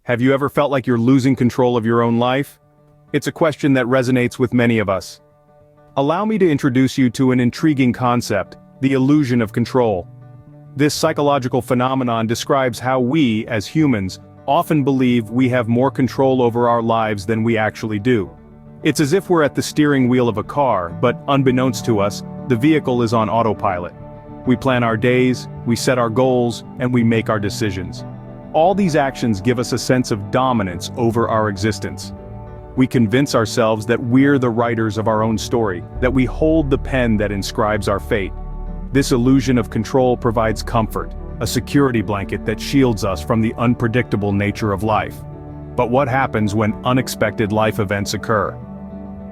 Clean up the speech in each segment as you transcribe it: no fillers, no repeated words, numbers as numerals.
Have you ever felt like you're losing control of your own life? It's a question that resonates with many of us. Allow me to introduce you to an intriguing concept, the illusion of control. This psychological phenomenon describes how we, as humans, often believe we have more control over our lives than we actually do. It's as if we're at the steering wheel of a car, but unbeknownst to us, the vehicle is on autopilot. We plan our days, we set our goals, and we make our decisions. All these actions give us a sense of dominance over our existence. We convince ourselves that we're the writers of our own story, that we hold the pen that inscribes our fate. This illusion of control provides comfort, a security blanket that shields us from the unpredictable nature of life. But what happens when unexpected life events occur?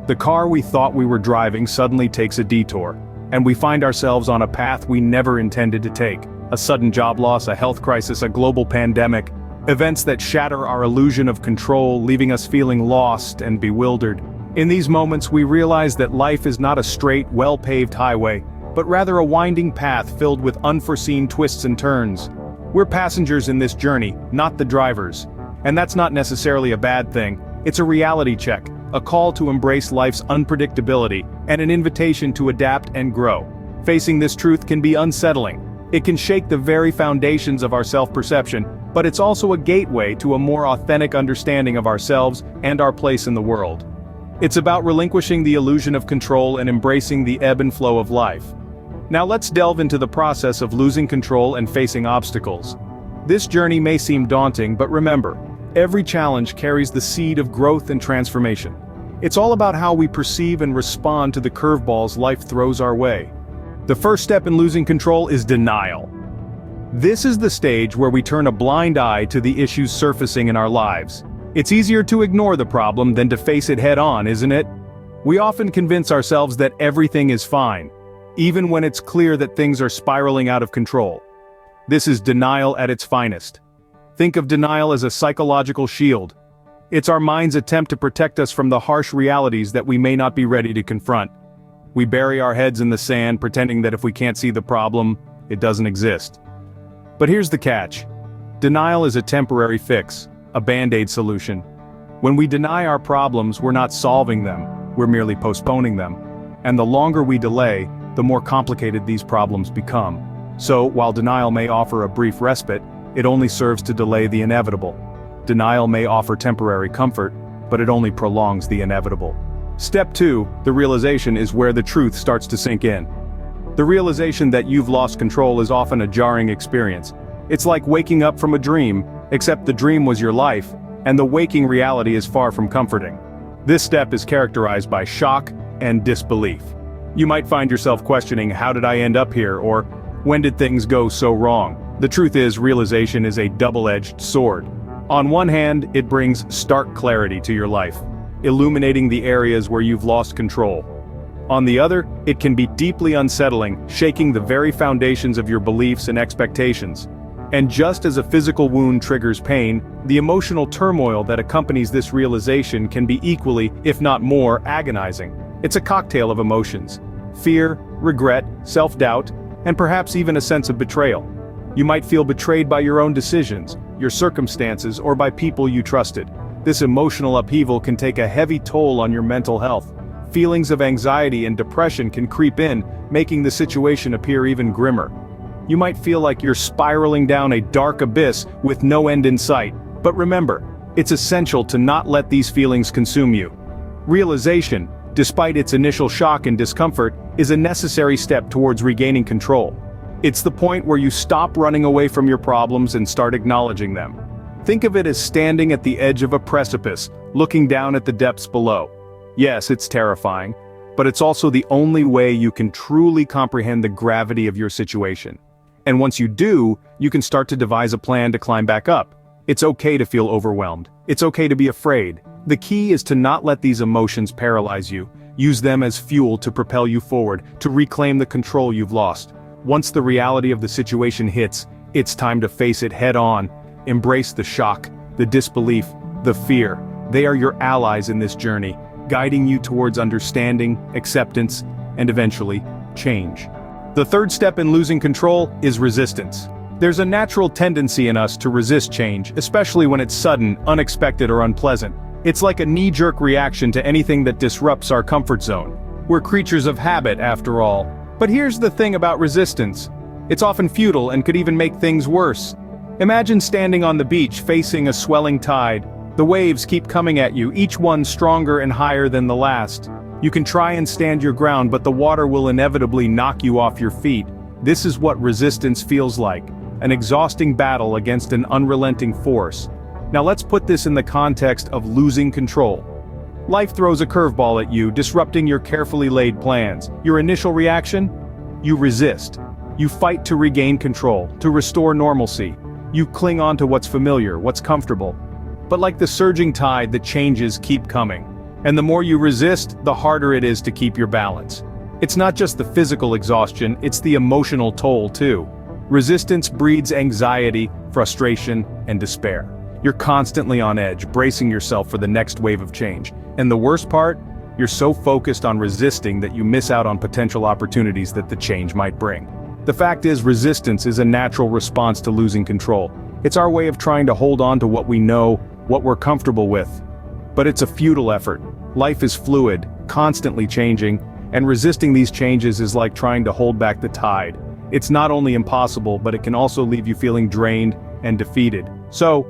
The car we thought we were driving suddenly takes a detour, and we find ourselves on a path we never intended to take. A sudden job loss, a health crisis, a global pandemic, events that shatter our illusion of control, leaving us feeling lost and bewildered. In these moments we realize that life is not a straight, well-paved highway, but rather a winding path filled with unforeseen twists and turns. We're passengers in this journey, not the drivers. And that's not necessarily a bad thing. It's a reality check, a call to embrace life's unpredictability, and an invitation to adapt and grow. Facing this truth can be unsettling. It can shake the very foundations of our self-perception, but it's also a gateway to a more authentic understanding of ourselves and our place in the world. It's about relinquishing the illusion of control and embracing the ebb and flow of life. Now let's delve into the process of losing control and facing obstacles. This journey may seem daunting, but remember, every challenge carries the seed of growth and transformation. It's all about how we perceive and respond to the curveballs life throws our way. The first step in losing control is denial. This is the stage where we turn a blind eye to the issues surfacing in our lives. It's easier to ignore the problem than to face it head-on, isn't it? We often convince ourselves that everything is fine, even when it's clear that things are spiraling out of control. This is denial at its finest. Think of denial as a psychological shield. It's our mind's attempt to protect us from the harsh realities that we may not be ready to confront. We bury our heads in the sand, pretending that if we can't see the problem, it doesn't exist. But here's the catch. Denial is a temporary fix, a band-aid solution. When we deny our problems, we're not solving them, we're merely postponing them. And the longer we delay, the more complicated these problems become. So, while denial may offer a brief respite, it only serves to delay the inevitable. Denial may offer temporary comfort, but it only prolongs the inevitable. Step 2, the realization, is where the truth starts to sink in. The realization that you've lost control is often a jarring experience. It's like waking up from a dream, except the dream was your life, and the waking reality is far from comforting. This step is characterized by shock and disbelief. You might find yourself questioning, how did I end up here, or when did things go so wrong? The truth is, realization is a double-edged sword. On one hand, it brings stark clarity to your life, illuminating the areas where you've lost control. On the other, it can be deeply unsettling, shaking the very foundations of your beliefs and expectations. And just as a physical wound triggers pain, the emotional turmoil that accompanies this realization can be equally, if not more, agonizing. It's a cocktail of emotions: fear, regret, self-doubt, and perhaps even a sense of betrayal. You might feel betrayed by your own decisions, your circumstances, or by people you trusted. This emotional upheaval can take a heavy toll on your mental health. Feelings of anxiety and depression can creep in, making the situation appear even grimmer. You might feel like you're spiraling down a dark abyss with no end in sight. But remember, it's essential to not let these feelings consume you. Realization, despite its initial shock and discomfort, is a necessary step towards regaining control. It's the point where you stop running away from your problems and start acknowledging them. Think of it as standing at the edge of a precipice, looking down at the depths below. Yes, it's terrifying, but it's also the only way you can truly comprehend the gravity of your situation. And once you do, you can start to devise a plan to climb back up. It's okay to feel overwhelmed. It's okay to be afraid. The key is to not let these emotions paralyze you. Use them as fuel to propel you forward, to reclaim the control you've lost. Once the reality of the situation hits, it's time to face it head-on. Embrace the shock, the disbelief, the fear. They are your allies in this journey, guiding you towards understanding, acceptance, and eventually, change. The third step in losing control is resistance. There's a natural tendency in us to resist change, especially when it's sudden, unexpected, or unpleasant. It's like a knee-jerk reaction to anything that disrupts our comfort zone. We're creatures of habit, after all. But here's the thing about resistance. It's often futile and could even make things worse. Imagine standing on the beach facing a swelling tide. The waves keep coming at you, each one stronger and higher than the last. You can try and stand your ground, but the water will inevitably knock you off your feet. This is what resistance feels like, an exhausting battle against an unrelenting force. Now let's put this in the context of losing control. Life throws a curveball at you, disrupting your carefully laid plans. Your initial reaction? You resist. You fight to regain control, to restore normalcy. You cling on to what's familiar, what's comfortable. But like the surging tide, the changes keep coming. And the more you resist, the harder it is to keep your balance. It's not just the physical exhaustion, it's the emotional toll too. Resistance breeds anxiety, frustration, and despair. You're constantly on edge, bracing yourself for the next wave of change. And the worst part? You're so focused on resisting that you miss out on potential opportunities that the change might bring. The fact is, resistance is a natural response to losing control. It's our way of trying to hold on to what we know, what we're comfortable with. But it's a futile effort. Life is fluid, constantly changing, and resisting these changes is like trying to hold back the tide. It's not only impossible, but it can also leave you feeling drained and defeated. So,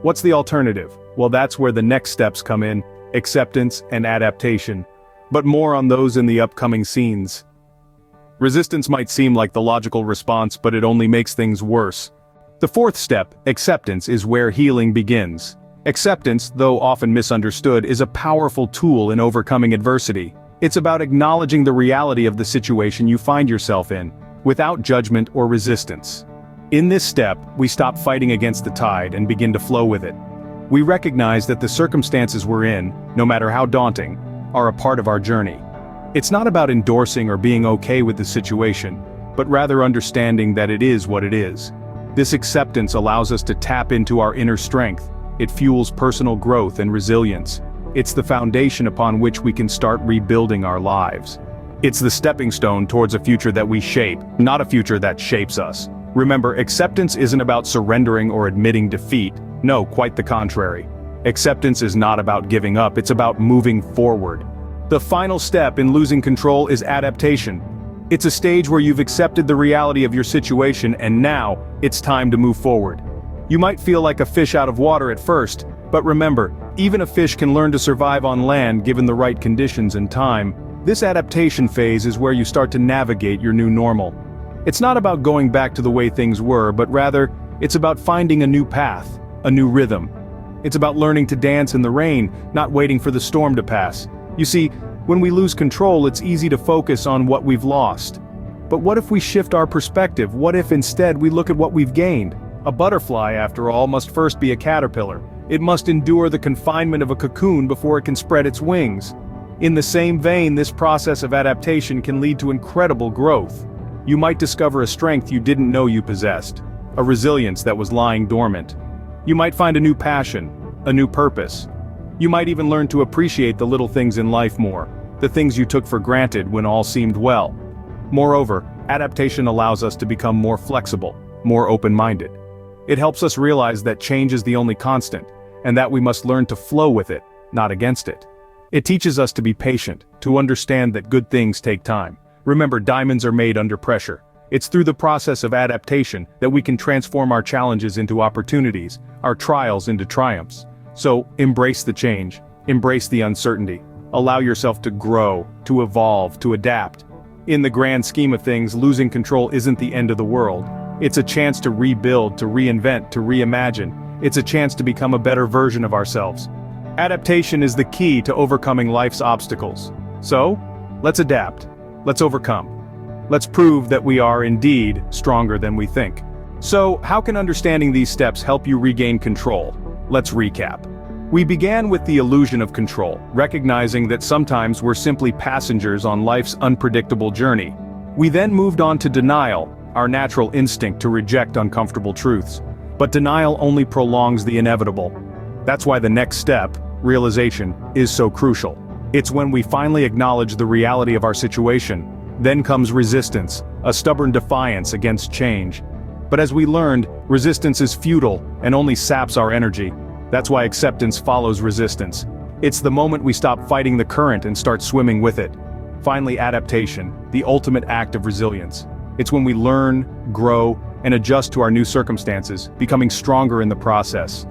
what's the alternative? Well, that's where the next steps come in: acceptance and adaptation. But more on those in the upcoming scenes. Resistance might seem like the logical response, but it only makes things worse. The fourth step, acceptance, is where healing begins. Acceptance, though often misunderstood, is a powerful tool in overcoming adversity. It's about acknowledging the reality of the situation you find yourself in, without judgment or resistance. In this step, we stop fighting against the tide and begin to flow with it. We recognize that the circumstances we're in, no matter how daunting, are a part of our journey. It's not about endorsing or being okay with the situation, but rather understanding that it is what it is. This acceptance allows us to tap into our inner strength. It fuels personal growth and resilience. It's the foundation upon which we can start rebuilding our lives. It's the stepping stone towards a future that we shape, not a future that shapes us. Remember, acceptance isn't about surrendering or admitting defeat. No, quite the contrary. Acceptance is not about giving up, it's about moving forward. The final step in losing control is adaptation. It's a stage where you've accepted the reality of your situation, and now, it's time to move forward. You might feel like a fish out of water at first, but remember, even a fish can learn to survive on land given the right conditions and time. This adaptation phase is where you start to navigate your new normal. It's not about going back to the way things were, but rather, it's about finding a new path, a new rhythm. It's about learning to dance in the rain, not waiting for the storm to pass. You see, when we lose control, it's easy to focus on what we've lost. But what if we shift our perspective? What if instead we look at what we've gained? A butterfly, after all, must first be a caterpillar. It must endure the confinement of a cocoon before it can spread its wings. In the same vein, this process of adaptation can lead to incredible growth. You might discover a strength you didn't know you possessed, a resilience that was lying dormant. You might find a new passion, a new purpose. You might even learn to appreciate the little things in life more, the things you took for granted when all seemed well. Moreover, adaptation allows us to become more flexible, more open-minded. It helps us realize that change is the only constant, and that we must learn to flow with it, not against it. It teaches us to be patient, to understand that good things take time. Remember, diamonds are made under pressure. It's through the process of adaptation that we can transform our challenges into opportunities, our trials into triumphs. So, embrace the change, embrace the uncertainty. Allow yourself to grow, to evolve, to adapt. In the grand scheme of things, losing control isn't the end of the world. It's a chance to rebuild, to reinvent, to reimagine. It's a chance to become a better version of ourselves. Adaptation is the key to overcoming life's obstacles. So, let's adapt. Let's overcome. Let's prove that we are indeed stronger than we think. So, how can understanding these steps help you regain control? Let's recap. We began with the illusion of control, recognizing that sometimes we're simply passengers on life's unpredictable journey. We then moved on to denial, our natural instinct to reject uncomfortable truths. But denial only prolongs the inevitable. That's why the next step, realization, is so crucial. It's when we finally acknowledge the reality of our situation. Then comes resistance, a stubborn defiance against change. But as we learned, resistance is futile and only saps our energy. That's why acceptance follows resistance. It's the moment we stop fighting the current and start swimming with it. Finally, adaptation, the ultimate act of resilience. It's when we learn, grow, and adjust to our new circumstances, becoming stronger in the process.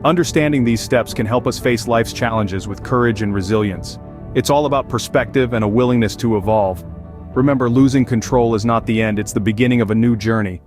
Understanding these steps can help us face life's challenges with courage and resilience. It's all about perspective and a willingness to evolve. Remember, losing control is not the end, it's the beginning of a new journey.